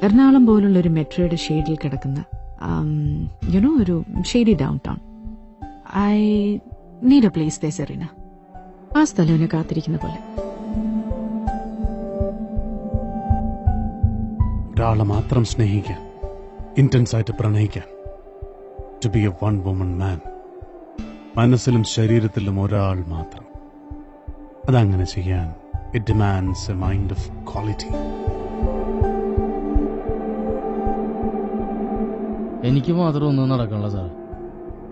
എറണാകുളം പോലുള്ള ഒരു മെട്രോയുടെ ഷെയ്ഡിൽ കിടക്കുന്ന യുനോ ഒരു shady down town. I need A place they Serena. ആ സ്ഥലം എന്നെ കാത്തിരിക്കുന്ന പോലെ. ഒരാളെ മാത്രം സ്നേഹിക്കാൻ, ഇന്റൻസ് ആയിട്ട് പ്രണയിക്കാൻ, to be a one woman man. മനസ്സിലും ശരീരത്തിലും ഒരാൾ മാത്രം. അതങ്ങനെ ചെയ്യാൻ it demands a mind of quality. എനിക്ക് മാത്രം ഒന്നും നടക്കണല്ലോ സാർ,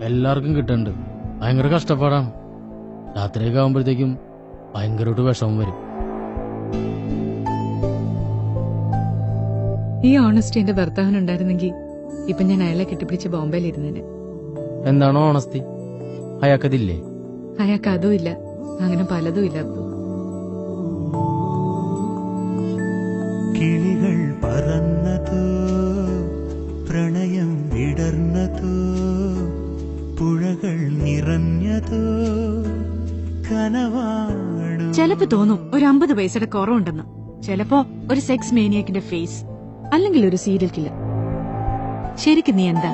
എല്ലാവർക്കും കിട്ടുന്നുണ്ട്. ഭയങ്കര കഷ്ടപ്പാടാണ്. രാത്രിയൊക്കെ ആകുമ്പോഴത്തേക്കും ഭയങ്കരമായിട്ട് വിഷമം വരും. ഈ ഓണസ്റ്റി എന്റെ ഭർത്താവിനുണ്ടായിരുന്നെങ്കിൽ ഇപ്പൊ ഞാൻ അയാളെ കെട്ടിപ്പിടിച്ച് ബോംബെയിൽ ഇരുന്നേനെ. എന്താണോ ഓണസ്തി? അയാൾക്കതില്ലേ? അയാൾക്ക് അതും ഇല്ല, അങ്ങനെ പലതും ഇല്ല. കിളികൾ പറന്നതോ, പ്രണയം വിടർന്നതോ, പുഴകൾ നിറഞ്ഞതോ കനവാണോ? ചിലപ്പോ തോന്നും ഒരു 50 പൈസയുടെ കുറവുണ്ടെന്ന്. ചിലപ്പോ ഒരു സെക്സ് മേനിയക്കിന്റെ ഫേസ്, അല്ലെങ്കിൽ ഒരു സീരിയൽ കില്ലർ. ശരിക്കും നീ എന്താ?